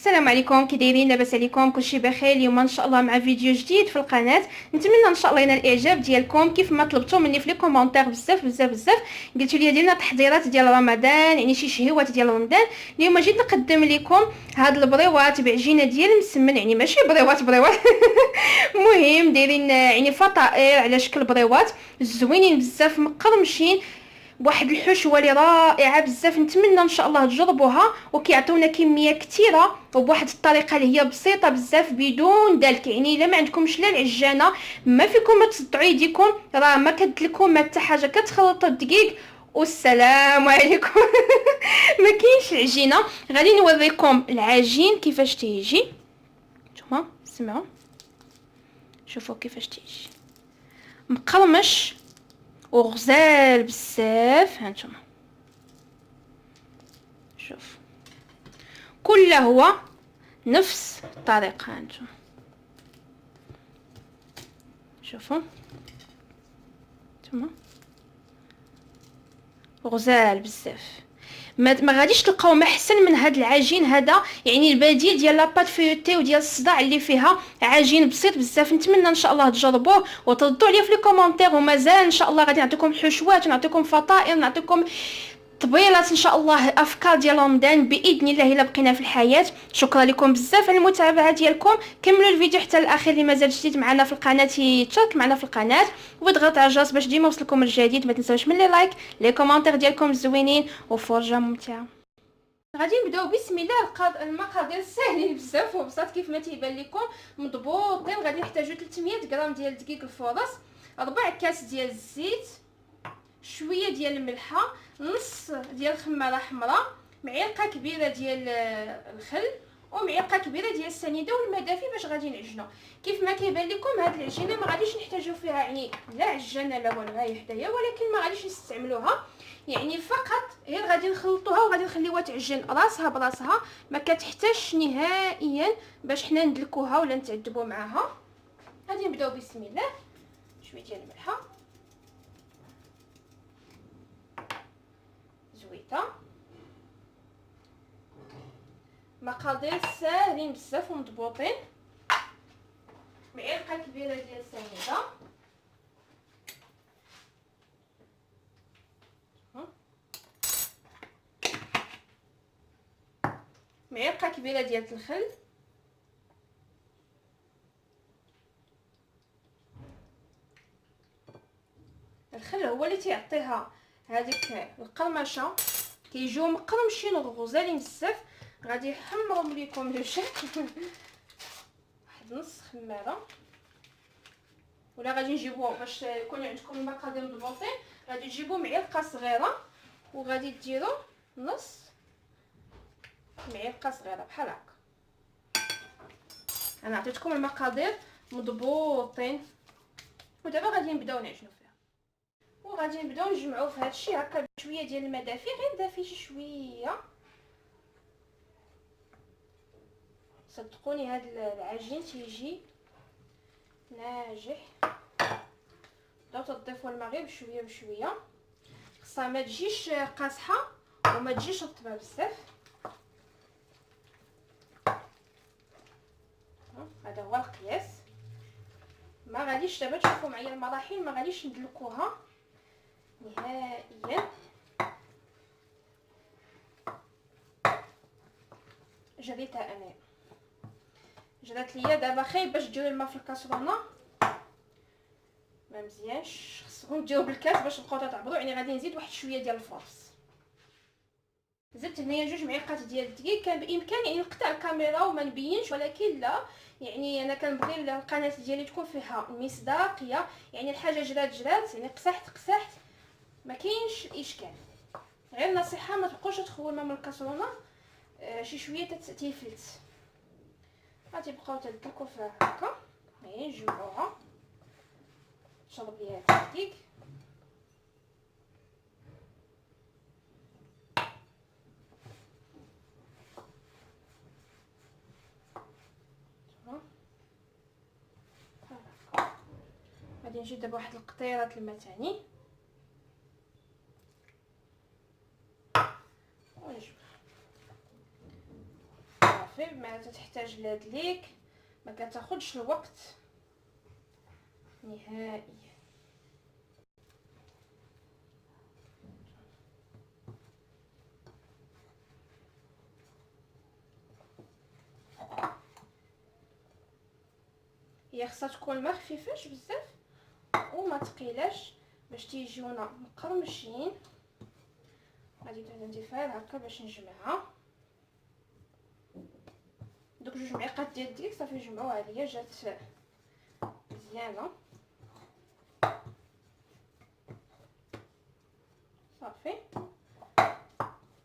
السلام عليكم، كي دايرين؟ لاباس عليكم؟ كلشي بخير؟ اليوم ان شاء الله مع فيديو جديد في القناه. نتمنى ان شاء الله ينال الاعجاب ديالكم كيف ما طلبتوا مني في لي كومونتير بزاف بزاف بزاف. قلتوا لي ديرنا تحضيرات ديال رمضان، يعني شي شهيوات ديال رمضان. اليوم جيت نقدم لكم هاد البريوات بعجينه ديال المسمن، يعني ماشي بريوات مهم دايرين يعني فطائر على شكل بريوات زوينين بزاف مقرمشين بواحد الحشوه اللي رائعه بزاف. نتمنى ان شاء الله تجربوها، وكيعطيونا كميه كثيره وبواحد الطريقه اللي هي بسيطه بزاف بدون دلك. يعني الا ما عندكمش لا العجانه ما فيكم ما تصدعوا يديكم، راه ما كدلكم ما حتى حاجه، كتخلطوا الدقيق والسلام عليكم. ما كاينش العجينه. غادي نوريكم العجين كيفاش تيجي. نتوما سمعوا، شوفوا كيفاش تيجي مقرمش وغزال بزاف. هانتوما شوف كله هو نفس الطريقه. هانتوما شوفوا، نتوما غزال بزاف. ما غاديش تلقاو ما احسن من هذا العجين هذا، يعني البديل ديال لاباط فيوتي وديال الصداع اللي فيها عجين بسيط بزاف. نتمنى ان شاء الله تجربوه وتردوا عليا في لي كومونتير، ومازال ان شاء الله غادي نعطيكم حشوات، نعطيكم فطائر، نعطيكم طبيلات ان شاء الله، افكار ديال رمضان باذن الله الا بقينا في الحياه. شكرا لكم بزاف على المتابعه ديالكم. كملوا الفيديو حتى الاخير. اللي مازال جديد معنا في القناه يشترك معنا في القناه ويضغط على الجرس باش ديما يوصلكم الجديد. ما تنساوش من لي لايك لي كومونتير ديالكم الزوينين وفرجه ممتعه. غادي نبداو بسم الله. المقادير ساهلين بزاف وبساط كيف ما تيبان لكم، مضبوطين. غادي نحتاجو 300 غرام ديال دقيق الفورص، 4 كاس ديال الزيت، شويه ديال الملحه، نص ديال الخماره حمراء، معلقه كبيره ديال الخل، ومعلقه كبيره ديال السنيده والماء دافي باش غادي نعجنو. كيف ما كيبان لكم هاد العجينه ما غاديش نحتاجو فيها يعني لا عجانه لا والو، هاهي حدايا، ولكن ما غاديش نستعملوها، يعني فقط غير غادي نخلطوها وغادي نخليوها تعجن راسها براسها. ما كتحتاجش نهائيا باش حنا ندلكوها ولا نتعذبوا معاها. غادي نبداو بسم الله. شويه ديال الملحه زويته. مقادير ساهلين بزاف ومضبوطين. معلقه كبيره ديال السنيده، معلقه كبيره ديال الخل، الخل هو اللي تيعطيها هذيك القرمشه، كيجيو مقرمشين وغزالين بزاف. غادي نحمرهم لكم لو شيء. واحد نص خماره، ولا غادي نجيبو باش يكون عندكم المقادير مضبوطين، غادي تجيبو معلقه صغيره وغادي ديروا نص معلقه صغيره بحال هكا. انا عطيتكم المقادير مضبوطين، ودابا غادي نبداو نعجنوا فيها. وغادي نبداو نجمعوا في هذا الشيء هكا بشويه ديال الماء دافي، غير دافي شويه. صدقوني هذا العجين تيجي ناجح. بداو تضيفوا الماء غير بشويه بشويه، خصها ما تجيش قاصحه وما تجيش رطبه بزاف. هذا هو القياس. ما غاديش دابا تشوفوا معايا المراحل، ما غاديش ندلكوها نهائيا. جريتها انا، جرات ليا دابا خايب باش ديروا الماء في الكاسرونه، ما مزيانش. خصكم ديروا بالكاس باش تبقاو تعبروا. يعني غادي نزيد واحد شويه ديال الفرص. زدت هنايا 2 معلقات ديال الدقيق. كان بامكاني يعني نقطع الكاميرا وما نبينش، ولكن لا، يعني انا كنبغي القناه ديالي تكون فيها مصداقيه. يعني الحاجه جرات يعني قسحت ما كاينش اشكال. غير نصيحه ما تبقوش تخووا الماء من الكاسرونه شي شويه تيفلت. غادي تبقاو تدلكوا فيها هكا، يعني نجمعوها تشرب ليها الدقيق. غادي نجيب دابا واحد القطيره الماء ثاني ونجمع صافي. ما تحتاج لا دليك، ما كتاخدش الوقت نهائيا. هي خصها تكون ما خفيفاش بزاف وما ثقيلاش باش تيجيونا مقرمشين. غادي ندير فيها هكا باش نجمعها. دوك 2 معالق ديال الدقيق صافي جمعوها عليا، جات مزيانه صافي.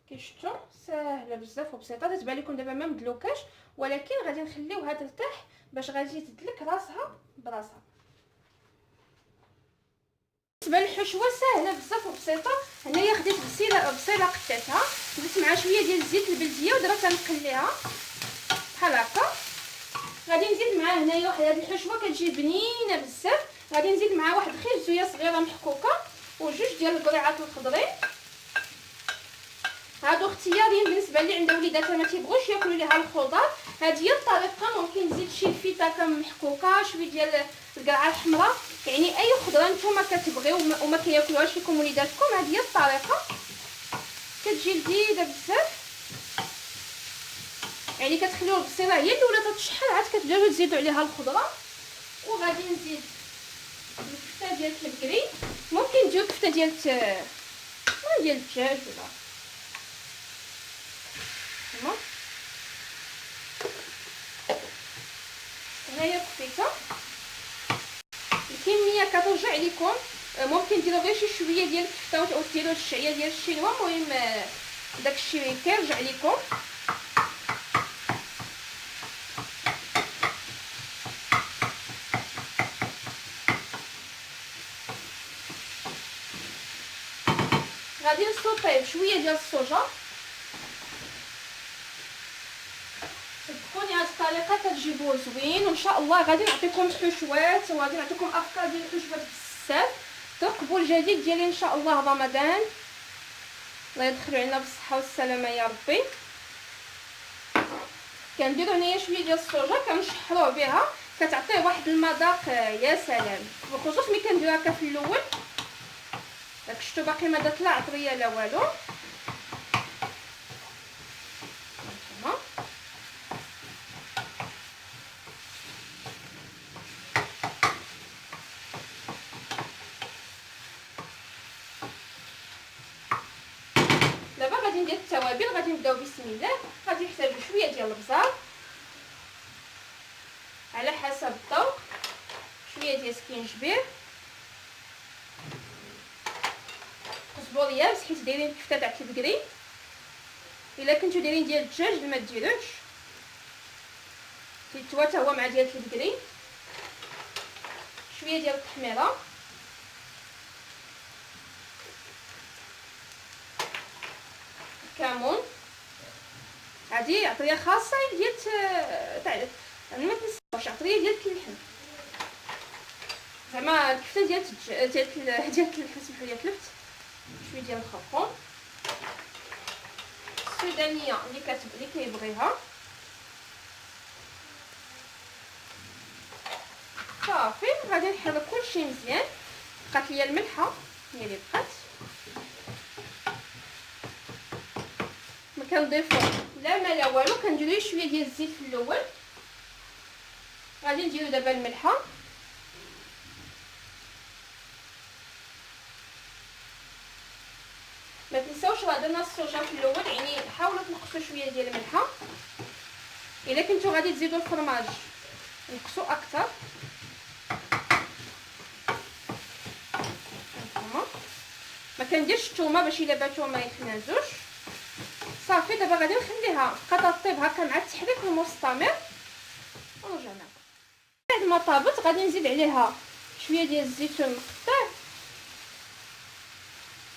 كي شفتوا ساهله بزاف وبسيطه، تتبان لكم دابا ما مدلوكاش، ولكن غادي نخليوها ترتاح باش غادي تدلك راسها براسها. بالنسبه للحشوه ساهله بزاف وبسيطه. هنايا خديت بصيله قطعتها، درت معها شويه ديال الزيت البلديه ودرتها نقليها بحال هكا. غادي نزيد معاه هنايا واحد هاد الحشوه كتجي بنينه بزاف. غادي نزيد معاه واحد خيزويه صغيره محكوكه وجوج ديال القريعات الخضرين. هادو اختياريين بالنسبه لي عند وليداتها ما تيبغوش ياكلوا ليها الخضر. هذه هي الطريقه. ممكن نزيد شي فيتا محكوكه، شويه ديال القرعه الحمراء، يعني اي خضره نتوما كتبغيو وما كياكلوهاش لكم وليداتكم. هذه هي الطريقه، كتجي لذيذه بزاف. يعني كتخليو البصيله هي الاولى تتشحر، عاد كتبداو تزيدوا عليها الخضره. وغادي نزيد الكفته ديال البكري. ممكن ديروا كفته ديال الدجاج ولا تمام. هنايا الكفته الكميه كترجع لكم. ممكن ديروا غير شي شويه ديال الكفته وديروا الشعيه ديال الشينوا. المهم داكشي كيرجع لكم. غادي نصوبيه شويه ديال الصوجا. صدقوني هاد الطريقه كتجيبوه زوين، وان شاء الله غادي نعطيكم حشوات وغادي نعطيكم افكار ديال الحشوات بزاف. ترقبوا الجديد ديالي ان شاء الله رمضان. الله يدخلوا علينا بالصحه والسلامه يا ربي. كنديروا هنايا شويه ديال الصوجا كنشحروه بها، كتعطيه واحد المذاق يا سلام، بخصوص ملي كنديرو هكا في الاول. داك شتو باقي ما دات لا عطريه لا والو. هانتوما دابا غادي ندير التوابل. غادي نبداو بسم الله. غادي نحتاجو شويه ديال البزار على حسب الذوق، شويه ديال السكينجبير، كزبور يابس حيت دايرين الكفته تاع البكري. الا كنتو دايرين ديال الدجاج ما ديروش، تيتوا حتى هو مع ديال البكري. شويه ديال التحميره، الكمون. هذه عطريه خاصه ديال تاع انا ما كنصاوبش عطريه ديال اللحم، زعما الكفته ديال اللحم. سمحوا لي تلفت. شويه ديال الخرقوم السودانيه اللي كيبغيها. صافي غادي نحرك كلشي مزيان. بقات ليا الملحه هي اللي بقات، ما كنضيفو لا ما لا والو. كنديرو شويه ديال الزيت في الاول. غادي نديرو دابا الملحه. ما تنساوش راه درنا الصوجا في الاول، يعني حاولوا تنقصوا شويه ديال الملحه. الا كنتو غادي تزيدوا الفرماج نقصوا اكثر. هانتوما ما كنديرش الثومه باش الا باتوا ما يتنازوش. صافي دابا غادي نخليها بقات طيب هكا مع التحريك المستمر ونرجع ناكل. بعد ما طابت غادي نزيد عليها شويه ديال الزيتون مقطع.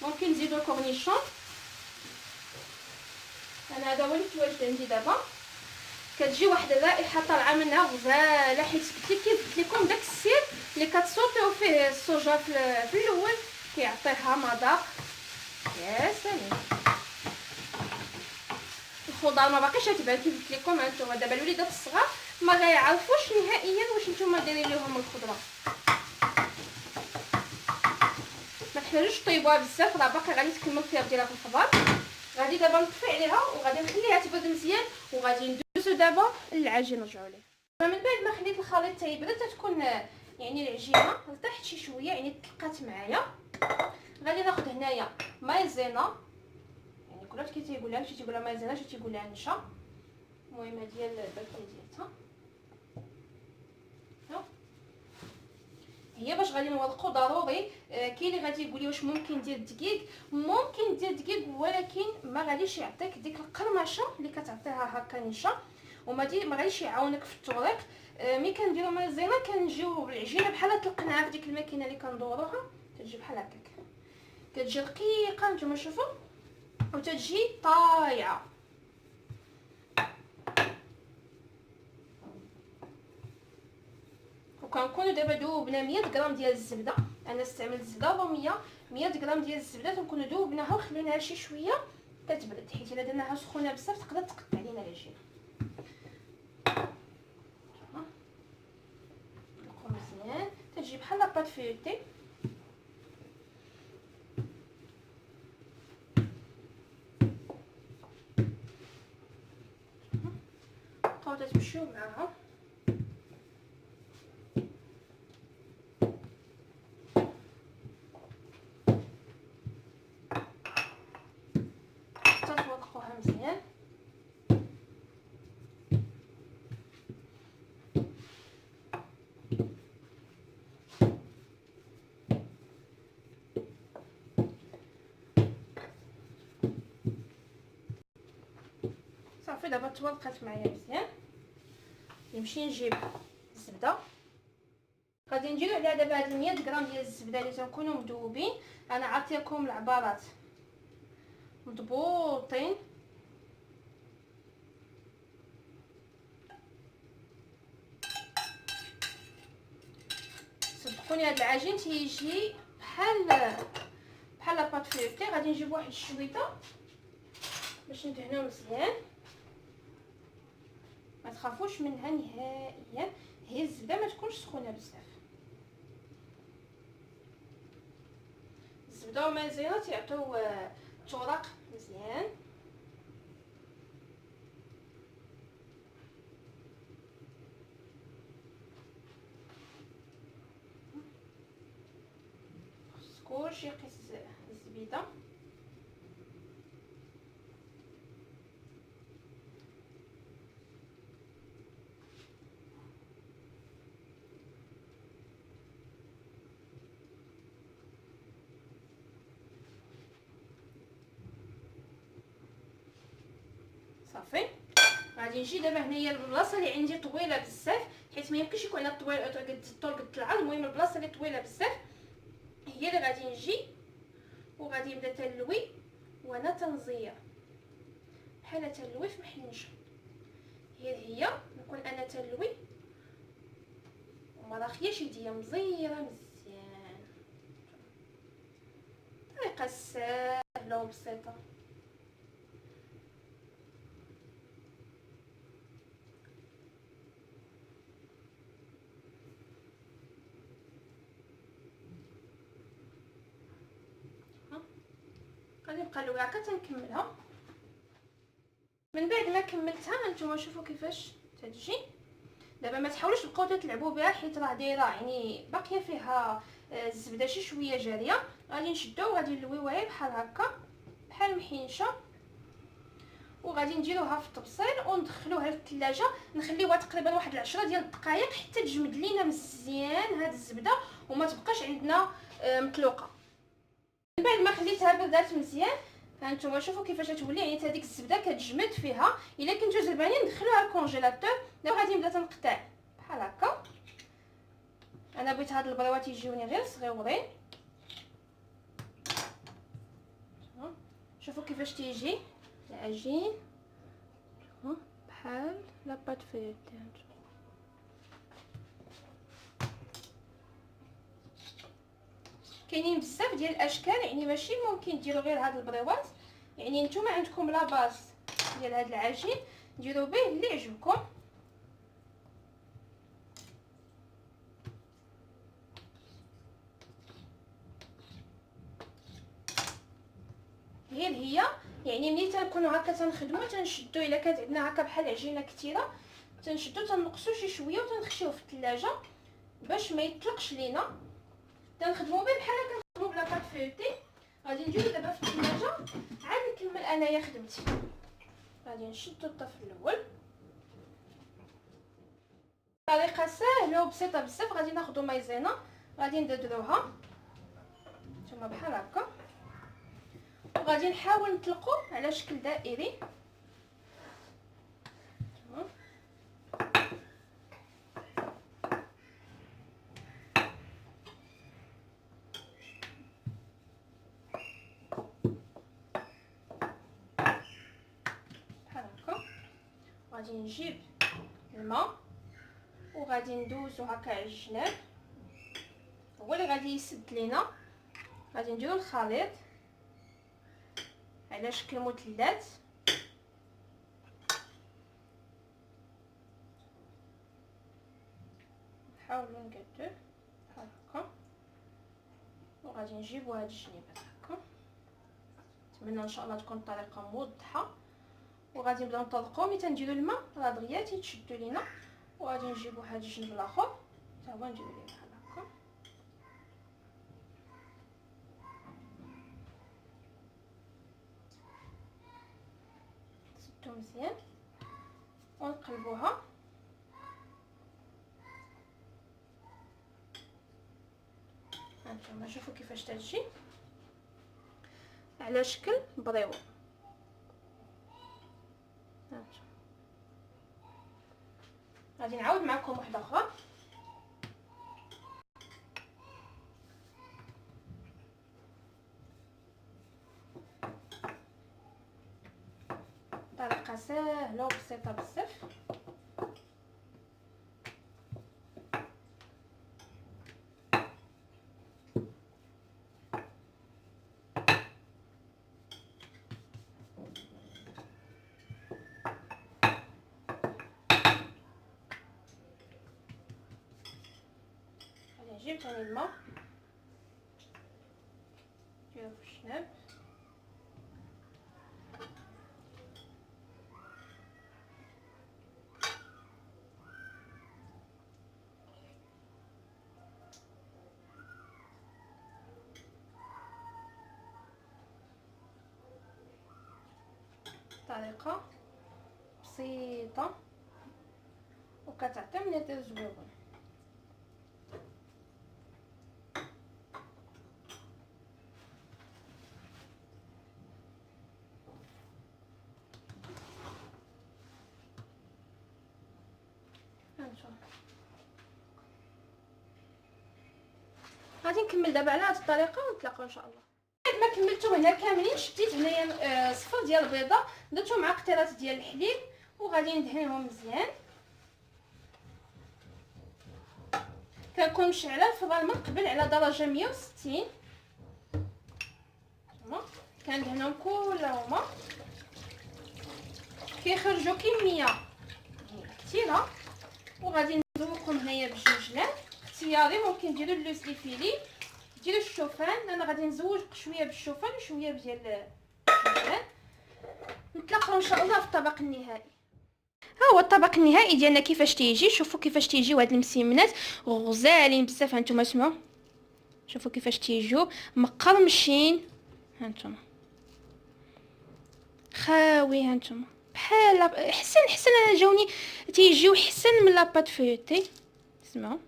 ممكن نزيدو الكورنيشون. انا هذا هو اللي تواجد عندي دابا. كتجي واحد الرائحه طالعه منها غزاله، حيت كيف قلت لكم داك السير اللي كتصوتيو فيه الصوجا في الاول كيعطيها مذاق يا سلام. الخضر ما باقيش تبان كيف قلت لكم. هانتوما دابا الوليدات الصغار ما غيعرفوش نهائيا واش نتوما دايرين لهم الخضره. ما تحتاجوش طيبوها بزاف، راه باقي غادي تكمل الطياب ديالها في الخضر. غادي دابا نطفي عليها وغادي نخليها تبرد مزيان، وغادي ندوزو دابا للعجين. نرجعوا ليه من بعد ما خليت الخليط تيبرد تتكون يعني العجينه ارتاحت شي شويه، يعني تلقات معايا. غادي ناخذ هنايا مايزينا، يعني كلشي كي تيقولها شي تيقولها مايزينا شي تيقولها نشا، المهم هذه هي الباكيه ديالتها. هي باش غادي نورقو ضروري. كاين اللي غادي يقول لي واش ممكن ندير الدقيق، ممكن دير الدقيق ولكن ما غاديش يعطيك ديك القرمشه اللي كتعطيها هكا نشا، ما غاديش يعاونك في التوريق. ملي كنديرو مايزينا كنجيو بالعجينه بحال تلقناها في ديك الماكينه اللي كندوروها، تجي بحال هكاك، كتجي رقيقه نتوما شوفوا، وتجي طايعه. وكنكونوا دابا دوبنا 100 غرام ديال الزبده، انا استعملت زبده روميه 100 غرام ديال الزبده، تنكونوا دوبناها وخليناها شي شويه كتبرد، حيت الا درناها سخونه بزاف تقدر تقطع لينا العجينه. نقلقو مزيان تجي بحال لاباط فيوتي. بقاو تمشيو معاها. مزيان صافي دابا تورقات معايا مزيان. نمشي نجيب الزبده، غادي نديرو عليها دابا هاد 100 غرام ديال الزبده اللي تنكونوا مذوبين. انا عطيتكم العبارات مضبوطين. صدقوني هاد العجين تيجي بحال لاباط فيوتي. غادي نجيب واحد الشويطه باش ندهنو مزيان، ما تخافوش منها نهائيا. هي الزبده ما تكونش سخونه بزاف، الزبده ومايزينا تيعطيو توراق مزيان. كلشي يقيس الزبيده. صافي غادي نجي دابا هنايا البلاصه اللي عندي طويله بزاف، حيت ما يمكنش يكون عندنا طويل قد الطول قد العرض. المهم البلاصه اللي طويله بزاف هي اللي غادي نجي وغادي نبدا تنلوي وانا تنزير بحال تنلوي في محل نشا. هي نكون انا تنلوي وما داخياش يديا مزيره مزيان. طريقه سهله وبسيطه. غادي نبقى نلوي هكا تنكملها. من بعد ما كملتها هانتوما شوفوا كيفاش تتجي. دابا ما تحاولوش تبقاو تلعبوا بها حيت راه دايره يعني باقيه فيها الزبده شي شويه جاريه. غادي نشدوها وغادي نلويوها بحال هكا بحال محينشه، وغادي نديروها في الطبسيل وندخلوها للثلاجه. نخليوها تقريبا واحد 10 ديال الدقائق حتى تجمد لينا مزيان هاد الزبده وما تبقاش عندنا مطلوقه. من بعد ما خليتها بردات مزيان هانتوما شوفوا كيفاش تولي، يعني هذيك الزبده كتجمد فيها. الا كنتو زربانين ندخلوها للكونجيلاتور. دابا غادي نبدا تنقطع بحال هكا. انا بغيت هاد البريوات يجيوني غير صغيورين. شوفوا كيفاش تيجي العجين بحال لاباط فيوتي. كاينين بزاف ديال الاشكال، يعني ماشي ممكن ديروا غير هاد البريوات. يعني نتوما عندكم لا باز ديال هذا العجين ديروا به اللي يعجبكم. هي يعني ملي تنكونوا هكا تنخدموا تنشدوا الا كانت عندنا هكا بحال عجينه كثيره تنشدوا تنقصوا شي شويه وتنخشيوه في الثلاجه باش ما يطلقش لينا. تنخدموا به بحال هكا كنخدموا بلا بات فيوتي. غادي نديرو دابا في الثلاجه عاد نكمل انايا خدمتي. غادي نشدو الطرف الاول. طريقه سهله وبسيطه بزاف. غادي ناخذ مايزينا غادي ندردروها نتوما بحال هكا وغادي نحاول نطلقو على شكل دائري. غادي نجيب الماء وغادي ندوزو هكا على الجناب، هو اللي غادي يسد لينا. غادي نديرو الخليط على شكل مثلث، نحاولوا نقادو بحال هكا وغادي نجيبو هاد الجنيبات هكا. نتمنى ان شاء الله تكون الطريقه موضحه. وغادي نبداو نطلقو. ملي تنديرو الماء راه دغيا تيتشدو لينا وغادي نجيبو هاد الجنب الاخر حتى هو نديرو ليه بحال هكا. نسدو مزيان ونقلبوها. هانتوما شوفوا كيفاش تجي على شكل بريو. غادي نعاود معكم واحده اخرى. طريقه سهله وبسيطه بزاف. نجيب ثاني الماء نديرو في الجناب طريقه بسيطه وكتعطي منظر زويون. غادي نكمل دابا على هذه الطريقه ونتلاقاو ان شاء الله. بعد ما كملتو هنا كاملين شديت هنايا صفر ديال البيضه درتو مع قطيرات ديال الحليب وغادي ندهنهم مزيان. كنكون مشعله الفران من قبل على درجه 160. هما كندهنهم كلهما كيخرجوا كميه كثيره. وغادي نذوقهم هنايا بجوج اختياري. ممكن ديروا اللوز فيلي ديروا الشوفان. انا غادي نزوج شويه بالشوفان وشويه ديال الشوفان. نتلاقاو ان شاء الله في الطبق النهائي. ها هو الطبق النهائي ديالنا كيفاش تيجي. شوفوا كيفاش تيجيو هاد المسيمنات غزالين بزاف. هانتوما سمعوا شوفوا كيفاش تيجيو مقرمشين. هانتوما خاوي هانتوما بحال حسن انا جاوني تيجيو حسن من لاباط فيوتي. اسمعوا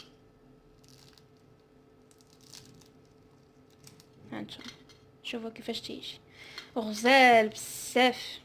هانتوما شوفوا كيفاش تيجي غزال بزاف.